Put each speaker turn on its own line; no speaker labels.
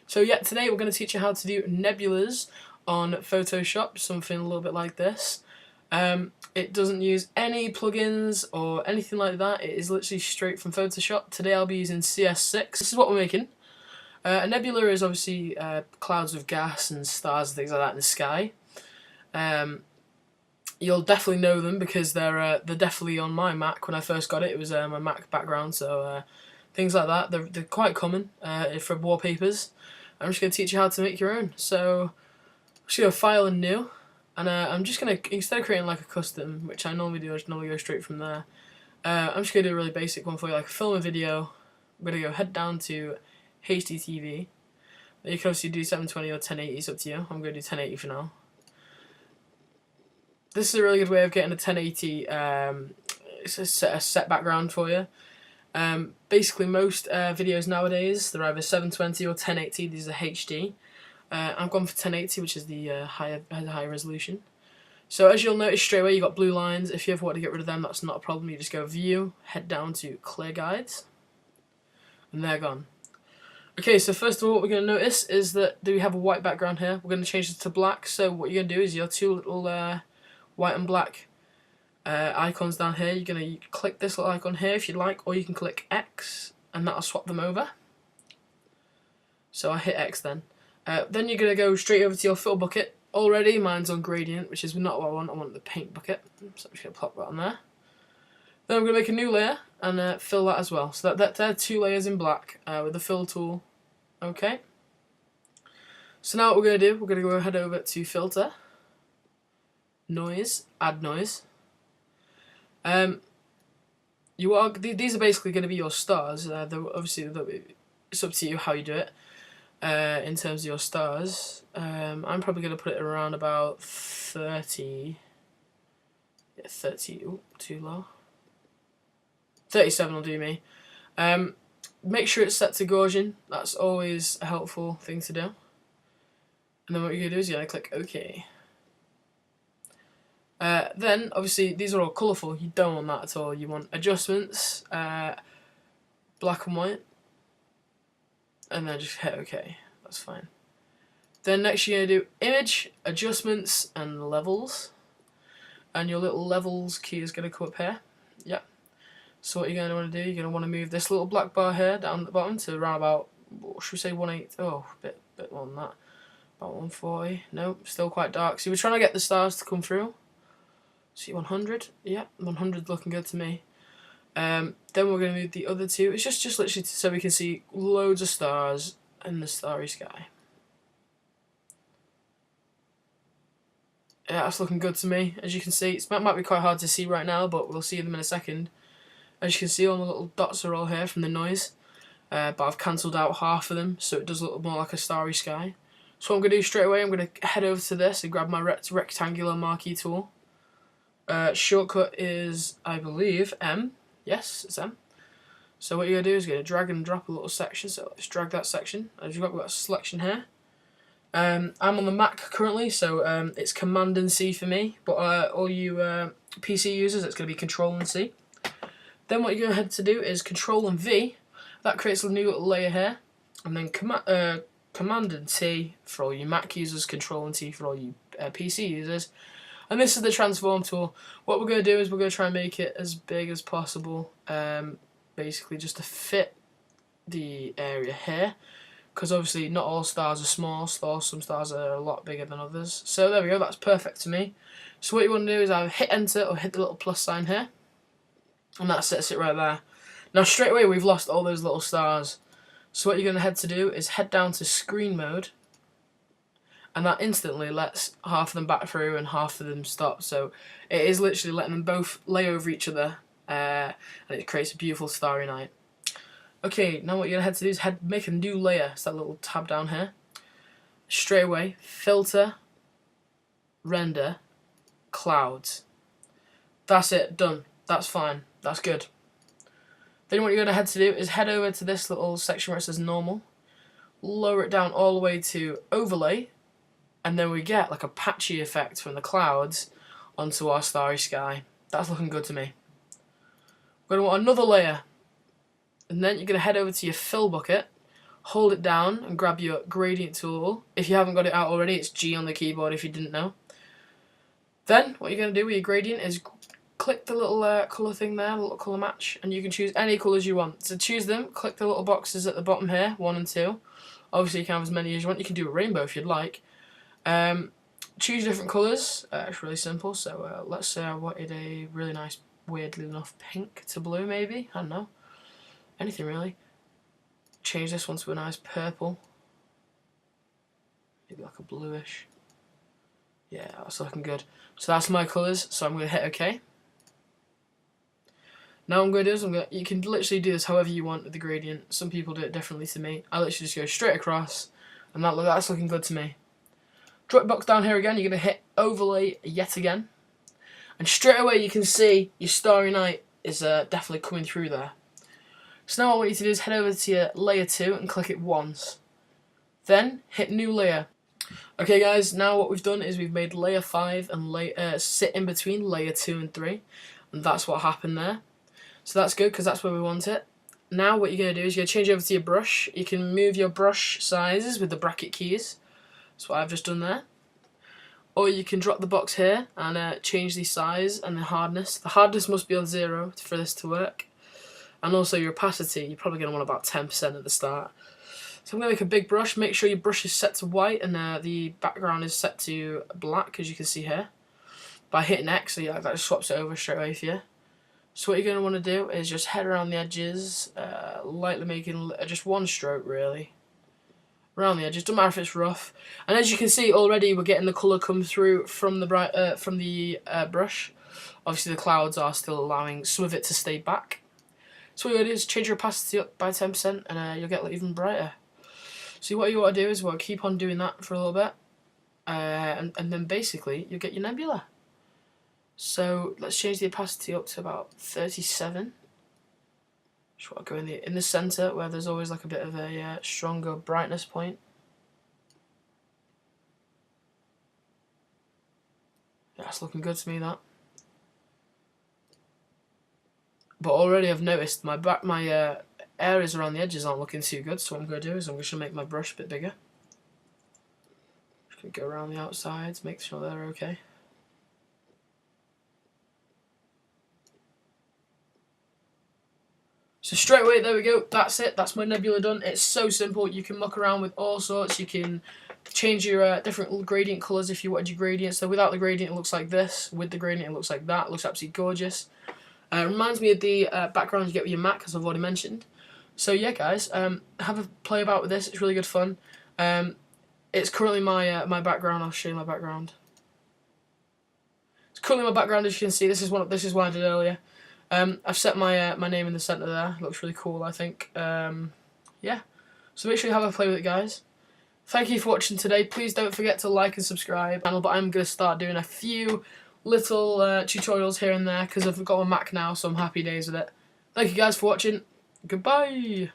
So yeah, today we're going to teach you how to do nebulas on Photoshop, something a little bit like this. It doesn't use any plugins or anything like that. It is literally straight from Photoshop. Today I'll be using CS6. This is what we're making. A nebula is obviously clouds of gas and stars and things like that in the sky. You'll definitely know them because they're definitely on my Mac. When I first got it, it was my Mac background, so things like that. They're quite common for wallpapers. I'm just going to teach you how to make your own. So I'm just going to File and New, and I'm just going to, instead of creating like a custom, which I normally do, I just normally go straight from there. I'm just going to do a really basic one for you, like film a video. I'm going to go head down to HDTV. You can obviously do 720 or 1080, it's up to you. I'm going to do 1080 for now. This is a really good way of getting a 1080 it's a set background for you. Basically most videos nowadays, they're either 720 or 1080, these are HD. I've gone for 1080, which is the higher resolution. So as you'll notice straight away, you've got blue lines. If you ever want to get rid of them, that's not a problem. You just go View, head down to Clear Guides, and they're gone. Okay, so first of all, what we're going to notice is that we have a white background here. We're going to change it to black. So what you're going to do is your two little white and black icons down here, you're going to click this little icon here if you like, or you can click X and that'll swap them over. So I hit X then. Then you're going to go straight over to your fill bucket. Already mine's on gradient, which is not what I want the paint bucket. So I'm just going to plop that on there. Then I'm going to make a new layer and fill that as well. So they're two layers in black with the fill tool. Okay. So now what we're going to do, we're going to go head over to Filter, Noise, Add Noise. These are basically going to be your stars. Obviously, it's up to you how you do it in terms of your stars. I'm probably going to put it around about 30. Yeah, 30. Ooh, too low. 37 will do me. Make sure it's set to Gaussian. That's always a helpful thing to do. And then what you're going to do is you're going to click OK. Then, obviously, these are all colourful. You don't want that at all. You want adjustments, black and white, and then just hit OK. That's fine. Then next you're going to do image, adjustments, and levels. And your little levels key is going to come up here. Yep. So what you're going to want to do, you're going to want to move this little black bar here down at the bottom to around about, what should we say, 180? Oh, a bit more than that. About 140. No, still quite dark. So we're trying to get the stars to come through. See 100? Yeah, 100 looking good to me. Then we're going to move the other two. It's just literally so we can see loads of stars in the starry sky. Yeah, that's looking good to me. As you can see, it might be quite hard to see right now, but we'll see them in a second. As you can see, all the little dots are all here from the noise. But I've cancelled out half of them, so it does look more like a starry sky. So what I'm going to do straight away, I'm going to head over to this and grab my rectangular marquee tool. Shortcut is, I believe, M. Yes, it's M. So what you're going to do is you're going to drag and drop a little section. So let's drag that section. As we've got a selection here. I'm on the Mac currently, so it's Command and C for me. But all you PC users, it's going to be Control and C. Then what you're going to head to do is Control and V. That creates a new little layer here. And then Command and T for all you Mac users, Control and T for all you PC users. And this is the transform tool. What we're going to do is we're going to try and make it as big as possible, basically just to fit the area here. Because obviously not all stars are small, some stars are a lot bigger than others. So there we go, that's perfect to me. So what you want to do is either hit enter or hit the little plus sign here. And that sets it right there. Now straight away we've lost all those little stars. So what you're going to head to do is head down to screen mode. And that instantly lets half of them back through and half of them stop. So it is literally letting them both lay over each other. And it creates a beautiful starry night. Okay, now what you're going to head to do is make a new layer. It's that little tab down here. Straight away, Filter, Render, Clouds. That's it, done. That's fine. That's good. Then what you're going to head to do is head over to this little section where it says Normal. Lower it down all the way to Overlay. And then we get like a patchy effect from the clouds onto our starry sky. That's looking good to me. We're going to want another layer. And then you're going to head over to your fill bucket. hold it down and grab your gradient tool. If you haven't got it out already, it's G on the keyboard if you didn't know. Then what you're going to do with your gradient is click the little colour thing there, the little colour match, and you can choose any colours you want. So choose them, click the little boxes at the bottom here, 1 and 2. Obviously you can have as many as you want. You can do a rainbow if you'd like. Choose different colours. It's really simple. So let's say I wanted a really nice, weirdly enough, pink to blue maybe. I don't know. Anything really. Change this one to a nice purple. Maybe like a bluish. Yeah, that's looking good. So that's my colours. So I'm going to hit OK. Now what I'm going to do is you can literally do this however you want with the gradient. Some people do it differently to me. I literally just go straight across, and that's looking good to me. Drop box down here again. You're going to hit overlay yet again, and straight away you can see your Starry Night is definitely coming through there. So now what I want you to do is head over to your layer 2 and click it once. Then hit new layer. Okay guys, now what we've done is we've made layer 5 and sit in between layer 2 and 3, and that's what happened there. So that's good because that's where we want it. Now what you're going to do is you're going to change over to your brush. You can move your brush sizes with the bracket keys. That's what I've just done there. Or you can drop the box here and change the size and the hardness. The hardness must be on 0 for this to work. And also your opacity, you're probably going to want about 10% at the start. So I'm going to make a big brush. Make sure your brush is set to white and the background is set to black, as you can see here. By hitting X, so that just swaps it over straight away for you. So what you're going to want to do is just head around the edges, lightly making just one stroke really. Around the edges, doesn't matter if it's rough. And as you can see already, we're getting the colour come through from the brush. Obviously the clouds are still allowing some of it to stay back. So what you're going to do is change your opacity up by 10% and you'll get even brighter. So what you want to do is keep on doing that for a little bit. And then basically you'll get your nebula. So let's change the opacity up to about 37. Just want to go in the centre where there's always like a bit of a stronger brightness point. Yeah, that's looking good to me, that. But already I've noticed my areas around the edges aren't looking too good. So what I'm going to do is I'm just going to make my brush a bit bigger. Just going to go around the outsides, make sure they're okay. So straight away, there we go, that's it, that's my nebula done. It's so simple. You can muck around with all sorts. You can change your different gradient colours if you wanted your gradient. So without the gradient it looks like this, with the gradient it looks like that. It looks absolutely gorgeous. Reminds me of the background you get with your Mac, as I've already mentioned. So yeah guys, have a play about with this, it's really good fun. It's currently my background. I'll show you my background. It's currently my background, as you can see. This is what I did earlier. I've set my name in the centre there. Looks really cool, I think. Yeah. So make sure you have a play with it, guys. Thank you for watching today. Please don't forget to like and subscribe. But I'm going to start doing a few little tutorials here and there because I've got my Mac now, so I'm happy days with it. Thank you guys for watching. Goodbye.